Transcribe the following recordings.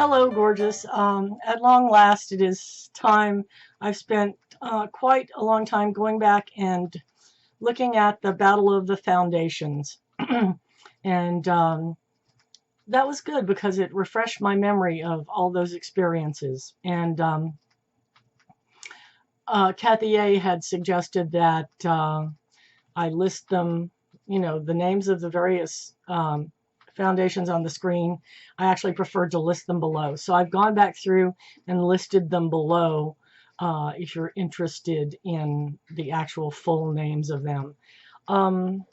Hello, gorgeous. At long last, it is time. I've spent quite a long time going back and looking at the Battle of the Foundations. and that was good because it refreshed my memory of all those experiences. And Kathy A. had suggested that I list them, the names of the various foundations on the screen. I actually preferred to list them below. So I've gone back through and listed them below if you're interested in the actual full names of them. And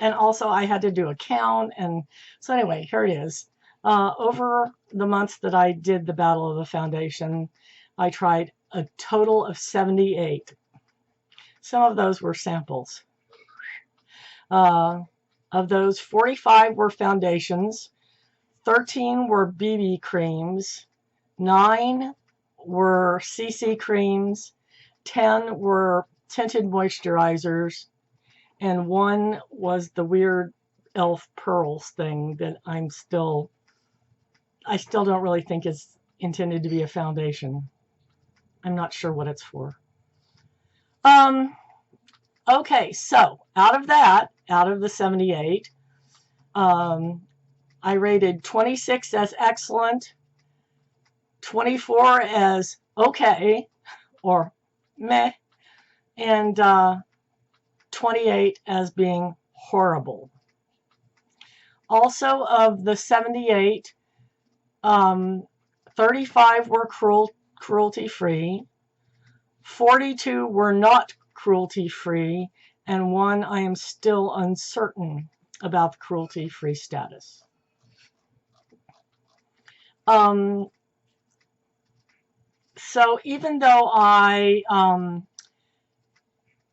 also I had to do a count. And so anyway, here it is. Over the months that I did the Battle of the Foundation, I tried a total of 78. Some of those were samples. Of those, 45 were foundations, 13 were BB creams, 9 were CC creams, 10 were tinted moisturizers, and 1 was the weird Elle pearls thing that I still don't really think is intended to be a foundation. I'm not sure what it's for. Okay, so out of the 78, I rated 26 as excellent, 24 as okay or meh, and 28 as being horrible. Also, of the 78, 35 were cruelty-free, 42 were not cruelty-free, and 1 I am still uncertain about the cruelty-free status. So even though I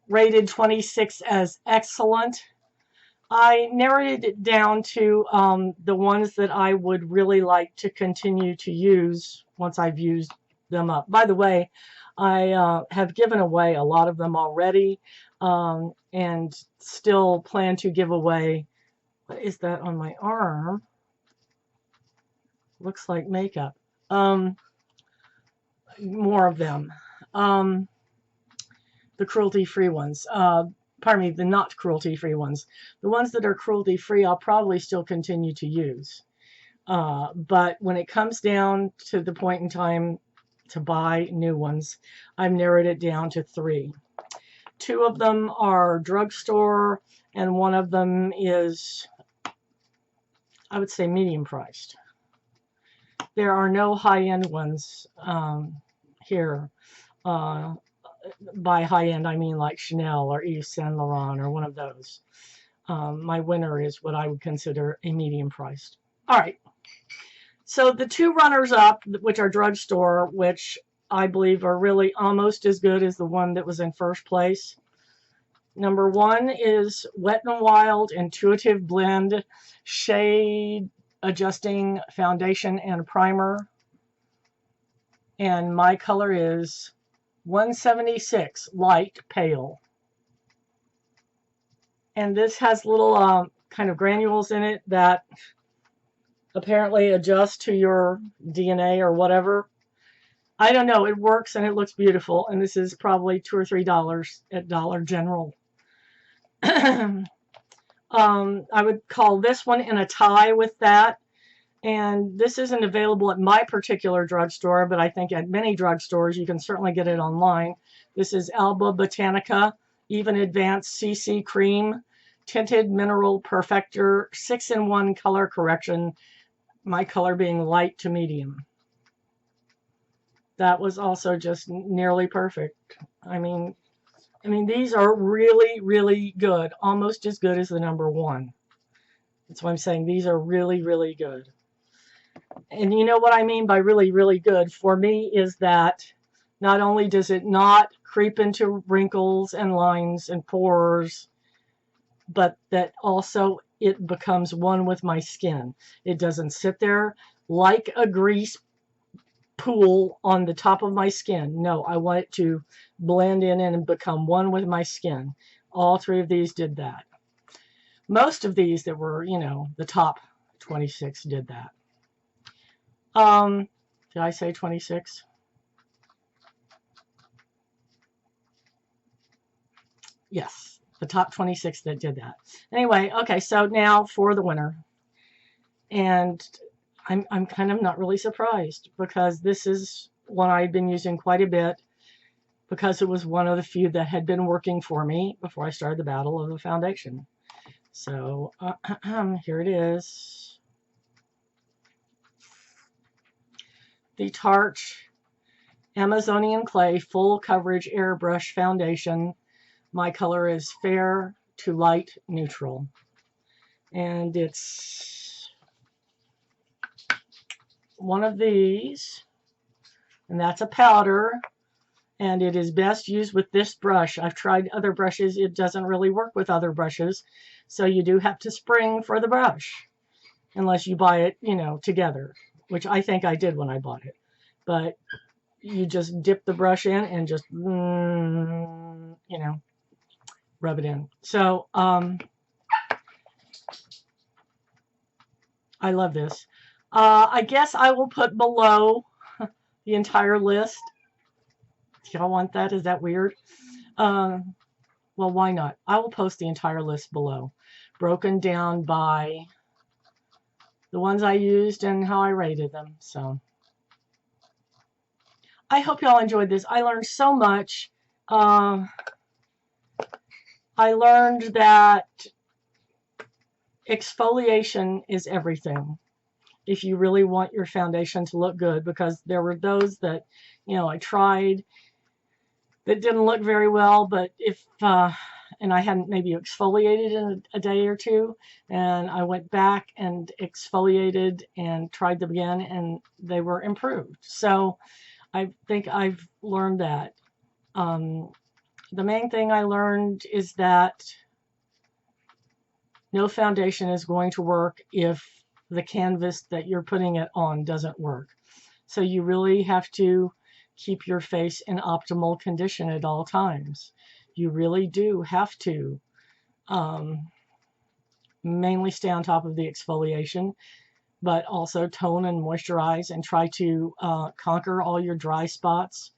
rated 26 as excellent, I narrowed it down to the ones that I would really like to continue to use once I've used them up. By the way, I have given away a lot of them already, and still plan to give away, what is that on my arm? Looks like makeup. More of them. The cruelty-free ones. Pardon me, the not cruelty-free ones. The ones that are cruelty-free, I'll probably still continue to use. But when it comes down to the point in time to buy new ones, I've narrowed it down to 3. 2 of them are drugstore, and 1 of them is, I would say, medium priced. There are no high-end ones here. By high-end, I mean like Chanel or Yves Saint Laurent or one of those. My winner is what I would consider a medium priced. All right. So the 2 runners-up, which are drugstore, which I believe are really almost as good as the one that was in first place. Number 1 is Wet n Wild Intuitive Blend Shade Adjusting Foundation and Primer. And my color is 176 Light Pale. And this has little kind of granules in it that apparently adjust to your DNA or whatever. I don't know. It works and it looks beautiful. And this is probably $2 or $3 at Dollar General. I would call this one in a tie with that. And this isn't available at my particular drugstore, but I think at many drugstores you can certainly get it online. This is Alba Botanica Even Advanced CC Cream Tinted Mineral Perfector 6-in-1 color correction. My color being light to medium. That was also just nearly perfect. I mean, these are really, really good. Almost as good as the number 1. That's why I'm saying these are really, really good. And you know what I mean by really, really good for me is that not only does it not creep into wrinkles and lines and pores, but that also it becomes one with my skin. It doesn't sit there like a grease pool on the top of my skin. No, I want it to blend in and become one with my skin. All 3 of these did that. Most of these that were, the top 26 did that. Did I say 26? Yes, the top 26 that did that. Anyway, okay, so now for the winner. And I'm kind of not really surprised, because this is one I'd been using quite a bit, because it was one of the few that had been working for me before I started the battle of the foundation. So here it is. The Tarte Amazonian Clay Full Coverage Airbrush Foundation. My color is fair to light neutral. And it's one of these. And that's a powder. And it is best used with this brush. I've tried other brushes. It doesn't really work with other brushes. So you do have to spring for the brush. Unless you buy it, you know, together. Which I think I did when I bought it. But you just dip the brush in and just, you know, rub it in. So, I love this. I guess I will put below the entire list. Y'all want that? Is that weird? Well, why not? I will post the entire list below, broken down by the ones I used and how I rated them. So I hope y'all enjoyed this. I learned so much. I learned that exfoliation is everything if you really want your foundation to look good, because there were those that, you know, I tried that didn't look very well, but if and I hadn't maybe exfoliated in a day or two, and I went back and exfoliated and tried them again, and they were improved. So I think I've learned that. The main thing I learned is that no foundation is going to work if the canvas that you're putting it on doesn't work. So you really have to keep your face in optimal condition at all times. You really do have to mainly stay on top of the exfoliation, but also tone and moisturize and try to conquer all your dry spots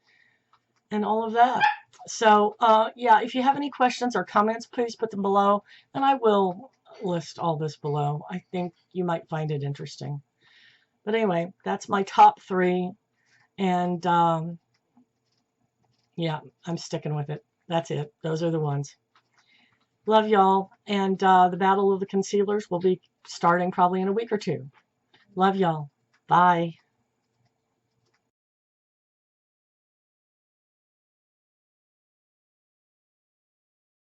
and all of that. So yeah, if you have any questions or comments, please put them below, and I will list all this below. I think you might find it interesting. But anyway, that's my top 3, and yeah, I'm sticking with it. That's it. Those are the ones. Love y'all, and the Battle of the Concealers will be starting probably in a week or 2. Love y'all. Bye.